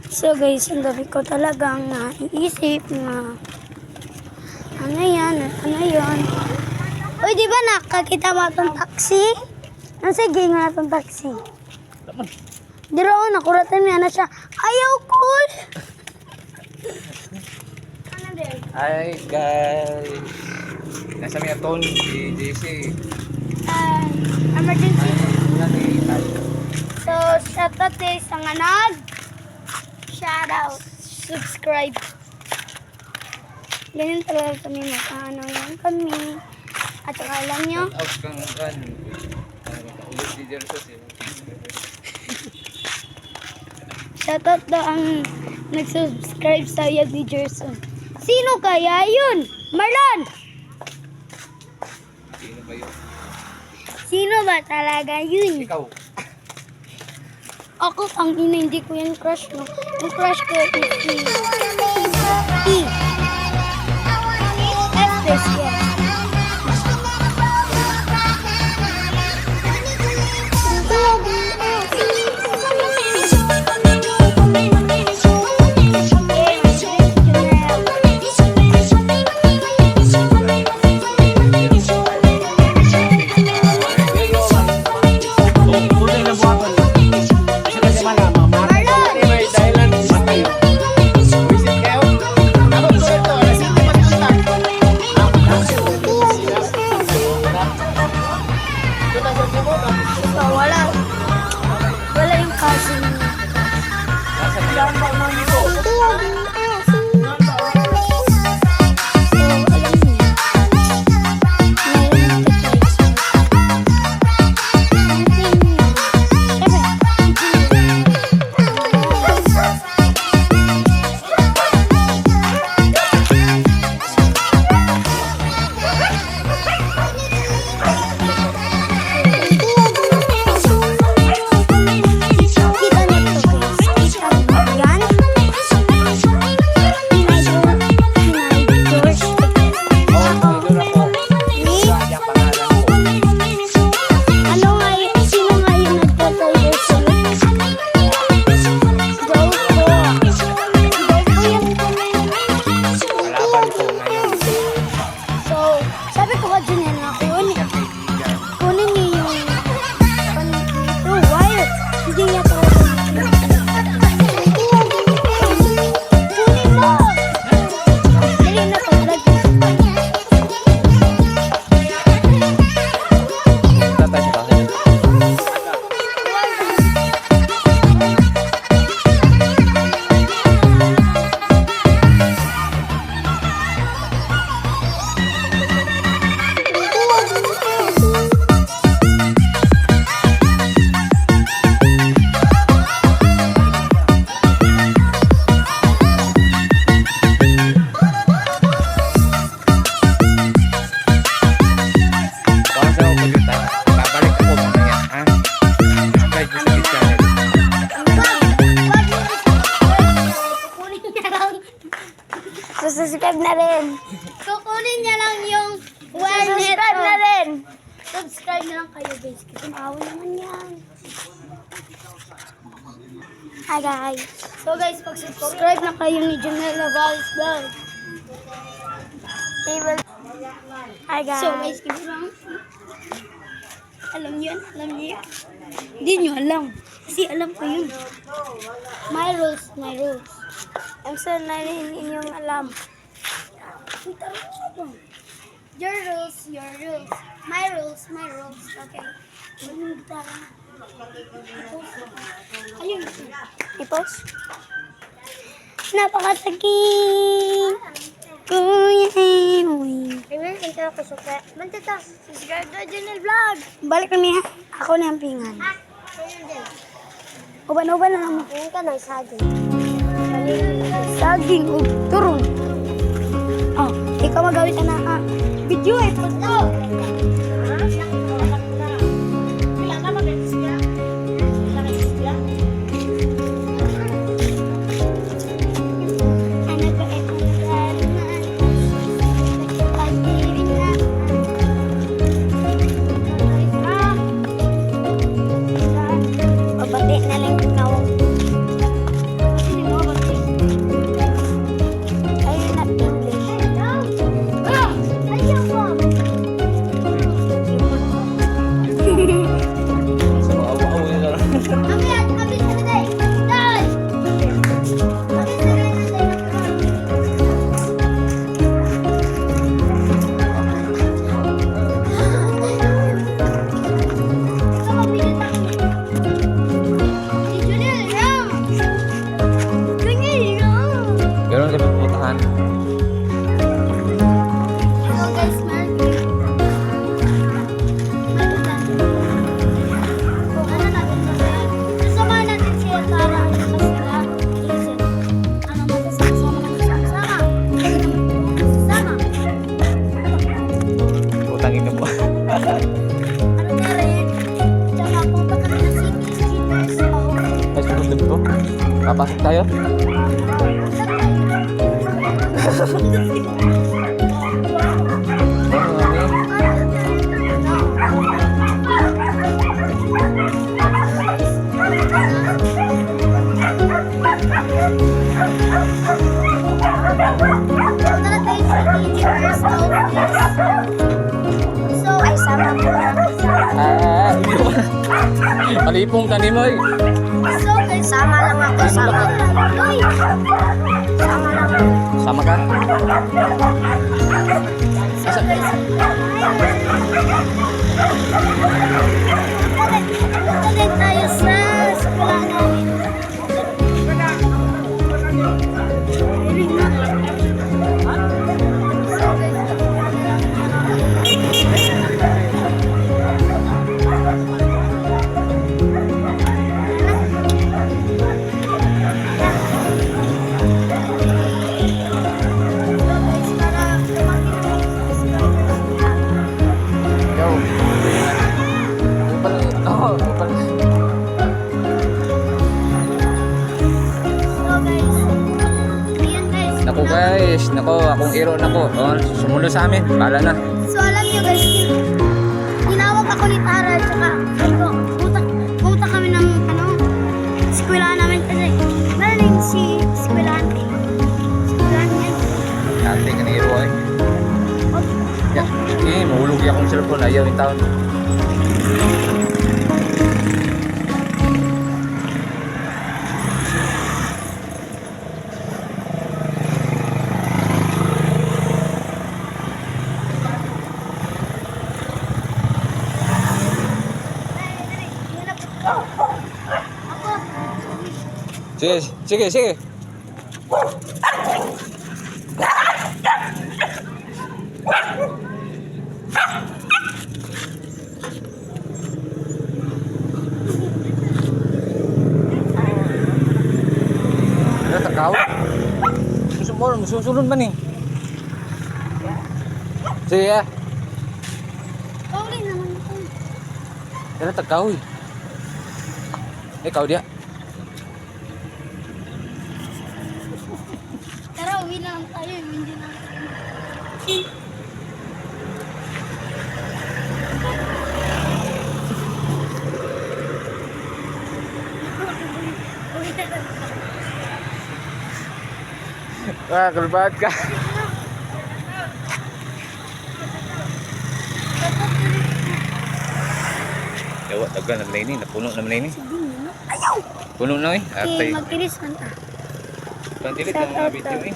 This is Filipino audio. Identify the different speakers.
Speaker 1: So guys, ang dami ko talagang naiisip na ano yan, ano yun. Uy, di ba nakakita mo itong taxi? Sige nga itong taxi. Di rin, nakuratan mo yan na siya. Ayaw, cool!
Speaker 2: Hi guys! Nasa mga Tony, si JC.
Speaker 1: Emergency.
Speaker 2: Ay,
Speaker 1: So, shoutout guys sa nga shoutout, subscribe. Ganyan talaga kami ano yan kami. At saka alam nyo,
Speaker 2: out kang kan. Ulit si Jersos eh.
Speaker 1: shoutout daw ang nag-subscribe sa Yag ni Jerson. Sino kaya yun? Marlon!
Speaker 2: Sino ba yun?
Speaker 1: Sino ba talaga yun?
Speaker 2: Ikaw.
Speaker 1: Ako, ang ina, hindi ko yan crush, no? Yung crush ko is si E. F this, yeah. Wala yung cousin niya. Subscribe na rin. Kukunin niya lang yung subscribe na rin. Subscribe na lang kayo guys. Kasi maawa naman yan. Hi guys. So guys, pag-subscribe na kayo ni Janela Valls Vlog. Hi guys. So guys, alam niyo yan, alam niyo yan. Hindi niyo alam. Kasi alam ko yun. My rules, my rules. I'm sorry na rin inyong alam. Your rules, your rules. My rules, my rules. Okay. Ayun. I-post. Napakasakit. Kuya Henry. Ayun, ito ako suka. Mantita, subscribe na Janelle Vlog. Balik kami ha. Ako na ang pingan. Ha? Ayun din. Uban-uban na naman. Ayun ka ng saging. Saging o turong. Oh, ikaw magawin ka na video eh. Pagdaw. Pabati na lang ikaw.
Speaker 2: Papasok tayo?
Speaker 1: So, ay sama mo na.
Speaker 2: Hindi ko na. Palipong tanim mo eh.
Speaker 1: So, guys, sama lang ako. Sama lang. Uy! Sama lang ako.
Speaker 2: Sama ka?
Speaker 1: So, guys, ulit tayo sa eskwela namin. Ayun na. So,
Speaker 2: Yo. Oh, Naku guys, naku, akong iro na po. Oh, sumunod sa amin, bahala na.
Speaker 1: So alam nyo guys, tinawag ako ni Tara at saka sabi ko, pumunta kami ng eskwelahan namin kasi meron din si eskwelahan din. Eskwelahan yan.
Speaker 2: Dati ka iro eh. Ya, mahulog yung akong cellphone, ayaw yung taon. Sige, sige, sige. Ada takaw. Susunod man eh. Sige ya.
Speaker 1: Okay naman ako.
Speaker 2: Ada takaw eh. Kau dia.
Speaker 1: Tara, uwi na lang tayo. Hindi na.
Speaker 2: Wah, kelbat ka. Yawa, tagal naman ini. Napuno naman ini.
Speaker 1: Ayaw!
Speaker 2: Puno na eh.
Speaker 1: Okay, magkiris man ta.
Speaker 2: Pantilit ng mga video eh.